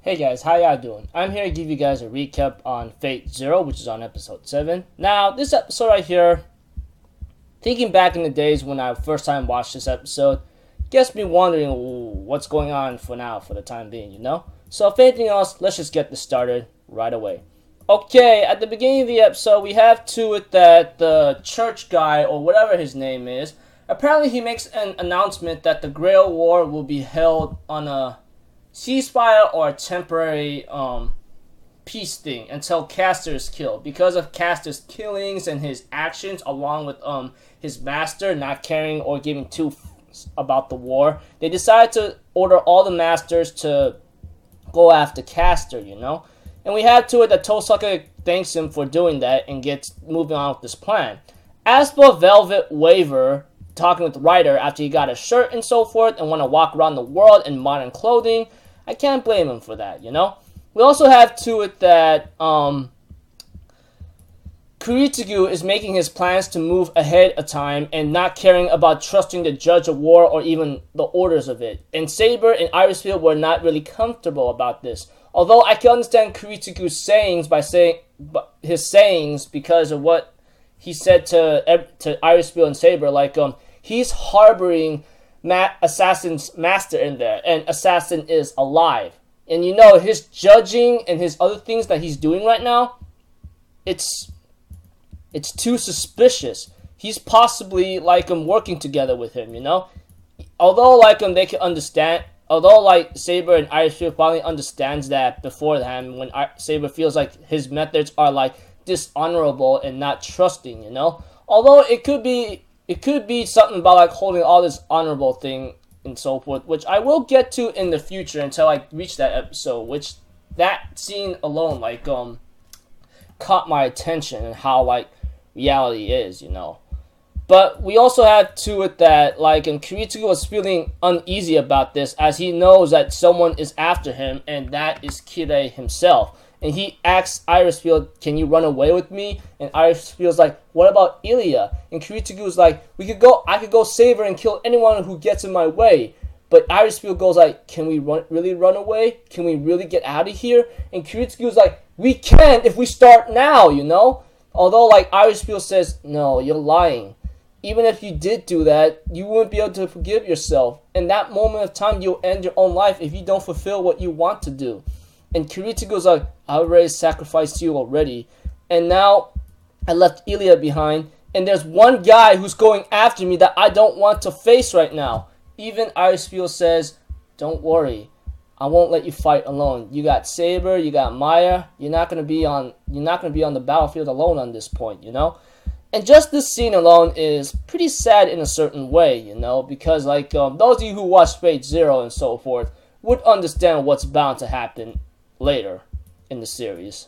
Hey guys, how y'all doing? I'm here to give you guys a recap on Fate Zero, which is on episode 7. Now, this episode right here, thinking back in the days when I first time watched this episode, gets me wondering what's going on for now, for the time being, you know? So if anything else, let's just get this started right away. Okay, at the beginning of the episode, we have to it that the church guy, or whatever his name is, apparently he makes an announcement that the Grail War will be held on a ceasefire or a temporary peace thing until Castor is killed. Because of Castor's killings and his actions, along with his master not caring or giving two f***s about the war, they decided to order all the masters to go after Castor, you know? And we have to it that Tosaka thanks him for doing that and gets moving on with this plan. As for Velvet Waver talking with Ryder after he got a shirt and so forth and want to walk around the world in modern clothing, I can't blame him for that, you know? We also have to it that Kuritugu is making his plans to move ahead of time and not caring about trusting the judge of war or even the orders of it. And Saber and Irisfield were not really comfortable about this. Although I can understand Kuritugu's sayings because of what he said to Irisfield and Saber, like he's harboring Assassin's master in there, and Assassin is alive. And you know, his judging and his other things that he's doing right now, it's too suspicious. He's possibly like working together with him, you know? Although like they can understand, although like Saber and Irisfield probably understands that beforehand when Saber feels like his methods are like dishonorable and not trusting, you know? Although it could be something about like holding all this honorable thing and so forth, which I will get to in the future until I reach that episode, which that scene alone like caught my attention and how like reality is, you know. But we also have to it that like Kuritugu was feeling uneasy about this as he knows that someone is after him, and that is Kirei himself. And he asks Irisfield, can you run away with me? And Irisfield's like, what about Ilya? And Kuritugu's like, I could go save her and kill anyone who gets in my way. But Irisfield goes like, can we really run away? Can we really get out of here? And Kuritugu's like, we can if we start now, you know? Although like Irisfield says, no, you're lying. Even if you did do that, you wouldn't be able to forgive yourself. In that moment of time, you'll end your own life if you don't fulfill what you want to do. And Kuritugu's like, I already sacrificed you already. And now I left Ilya behind. And there's one guy who's going after me that I don't want to face right now. Even Irisfield says, don't worry. I won't let you fight alone. You got Saber, you got Maya. You're not gonna be on the battlefield alone on this point, you know? And just this scene alone is pretty sad in a certain way, you know, because like those of you who watch Fate Zero and so forth would understand what's bound to happen later in the series.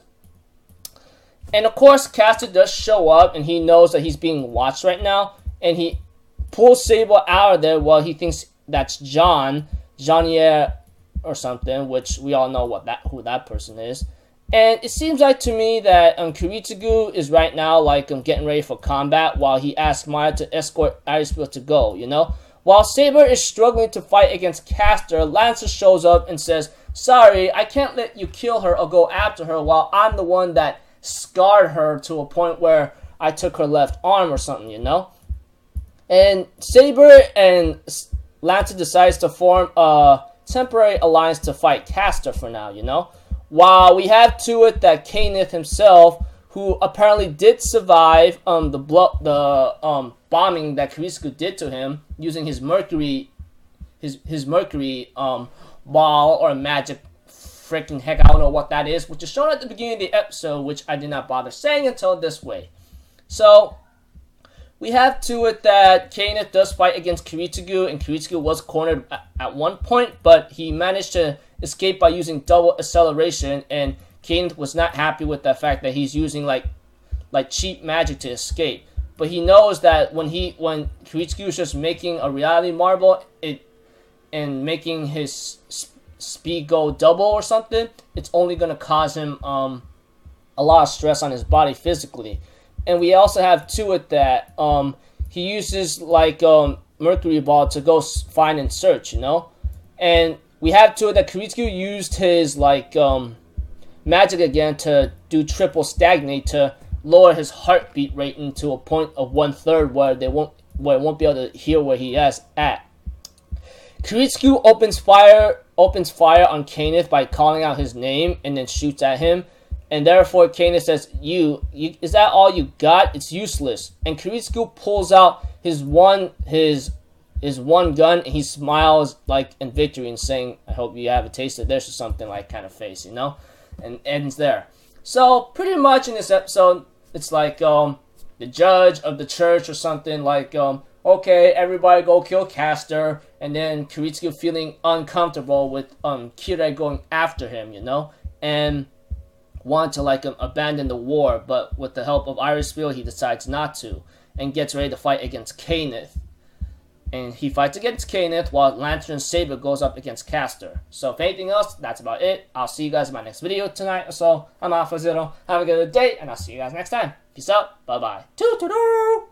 And of course, Castor does show up, and he knows that he's being watched right now, and he pulls Sable out of there while he thinks that's Jean-Pierre or something, which we all know who that person is. And it seems like to me that Kuritugu is right now like getting ready for combat while he asks Maya to escort Irisfield to go, you know? While Saber is struggling to fight against Castor, Lancer shows up and says, sorry, I can't let you kill her or go after her while I'm the one that scarred her to a point where I took her left arm or something, you know? And Saber and Lancer decides to form a temporary alliance to fight Castor for now, you know? While we have to it that Kenneth himself, who apparently did survive the bombing that Kurisugu did to him using his mercury ball or magic freaking heck, I don't know what that is, which is shown at the beginning of the episode, which I did not bother saying until this way. So we have to it that Kenneth does fight against Kuritugu, and Kuritugu was cornered at one point, but he managed to escape by using double acceleration, and Kenneth was not happy with the fact that he's using like cheap magic to escape. But he knows that when Kuritugu is just making a reality marble and making his speed go double or something, it's only going to cause him a lot of stress on his body physically. And we also have to it that he uses like Mercury Ball to go find and search, you know? And we have to that Kiritsugu used his like magic again to do triple stagnate to lower his heartbeat rate into a point of 1/3 where it won't be able to hear where he is at. Kiritsugu opens fire on Kenneth by calling out his name and then shoots at him. And therefore, Kenneth says, you is that all you got? It's useless. And Kiritsugu pulls out his one gun, and he smiles like in victory and saying, I hope you have a taste of this or something like kind of face, you know? And ends there. So, pretty much in this episode, it's like the judge of the church or something like, okay, everybody go kill Castor, and then Kiritsugu feeling uncomfortable with Kira going after him, you know? And want to like abandon the war, but with the help of Iris Spiel, he decides not to, and gets ready to fight against Kenneth. And he fights against Kenneth while Lantern Saber goes up against Castor. So if anything else, that's about it. I'll see you guys in my next video tonight or so. I'm Alpha Zero. Have a good day, and I'll see you guys next time. Peace out. Bye-bye. Toodaloo!